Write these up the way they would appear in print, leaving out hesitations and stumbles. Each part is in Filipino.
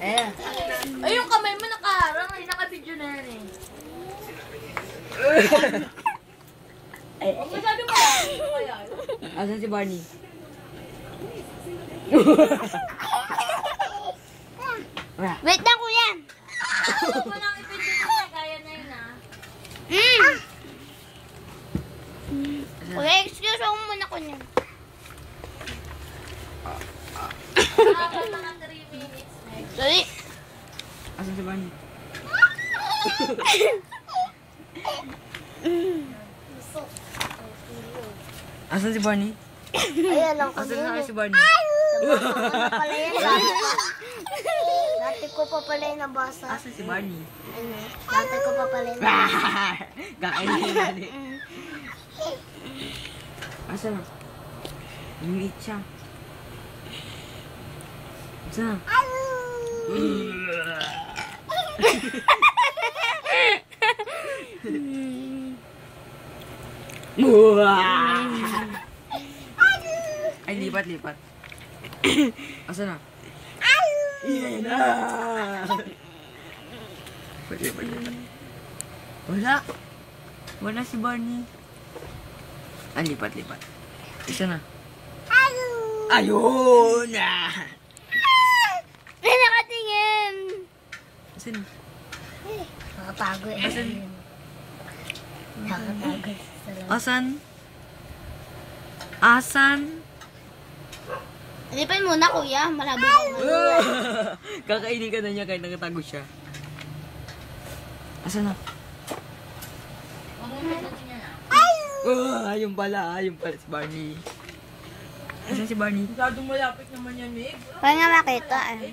Eh. Ay, yung kamay mo nakaharang. Ay, naka-video na yan eh. Huwag masyado kaya. Asan si Barney? Wait lang, kuya. Huwag mo nang i-video na kaya na yun ah. Kuya, excuse ako muna ko niya. Mga 3 minutes next. Sorry. Asan si Barney? Asan si Barney? Ayan lang Asan na si Barney? Dati ko pa pala yung nabasa. Asan si Barney? Dati ko pa pala yung nabasa. Kakainin ni Barney. Asan na? Lumiit siya. Asan na? Ay, lipat. Asan na? Iyan na! Wala si Barney. Ah, lipat. Isa na. Ayun na! May nakatingin. Asan na? Nakatago eh. Nakatago. Asan? Alipin muna, kuya. Malabo ko. Kakainin ka na niya kahit nakatago siya. Asan na? Ayun pala si Barney. Asan si Barney? Masyadong malapit naman yan, Meg. Kaya nga makita eh.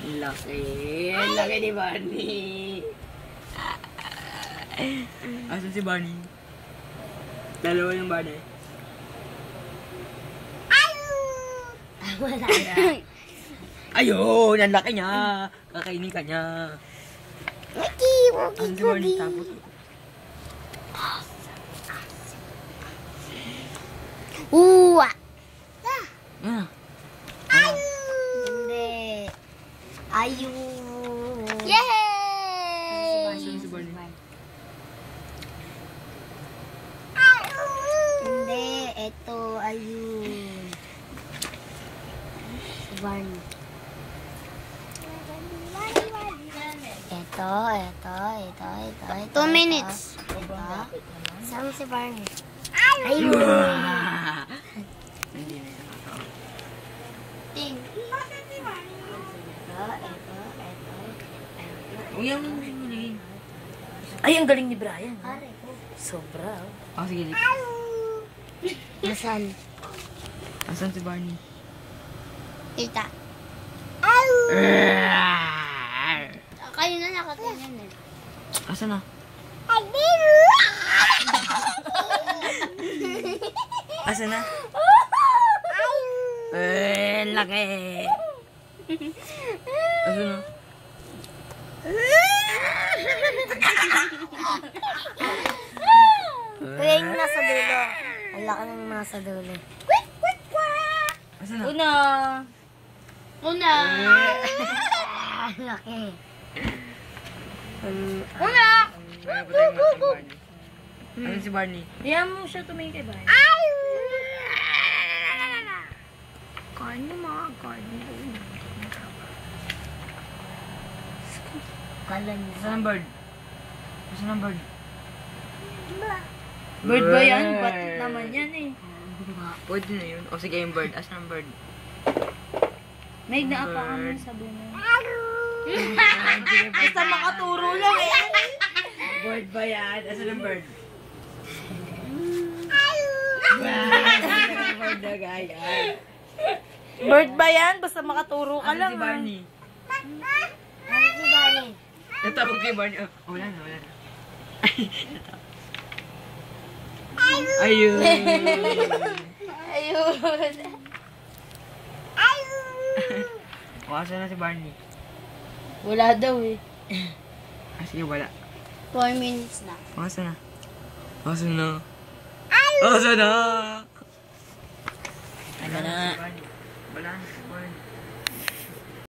Laki ni Barney. Asan si Barney? Dalawa yung Barney. Wala. Ayun, ang laki niya. Kakainin ka niya. Asan si Barney? Tapos. Uwa. Ah. Hindi. Ayun. Yay! Asan si Barney? Hindi. Ito. Ayun. Si Barney. Ito. 2 minutes. Saan si Barney? Ayun. Hindi na yan. Ting. Uy, ang huli. Ay, ang galing ni Brian. Pare ko. Sobra. Oh, sige. Nasaan? Asan si Barney? Tita. Kayo na nakatingin eh. Asan na? Asan na? Laki! Asan na? Kuya yung nasa dulo. Ang laki ng nasa dulo. Asan na? Una. Ang laki. Una! Asan si Barney? Diyan mo siya tumingin kay Brian. Karne mga karne. Kala niya. Asan ang bird? Asan ang bird? Bird ba yan? Ba't naman yan eh? Pwede na yun. O sige yung bird. Asan ang bird? Meg, naapakan mo sa buno. Basta Basta makaturo lang eh. bird ba yan? Asan ang bird? Bird na gaya. Bird ba yan? Basta makaturo ka Asan lang. si Barney? Ano si Barney? Natapog kay Barney. Oh, wala na. Ayun. Ayun. O, asan na si Barney? Wala daw eh. Ah, sige, wala. 4 minutes na. O, asan na? Asan na? Asa na? Ano na? Balan.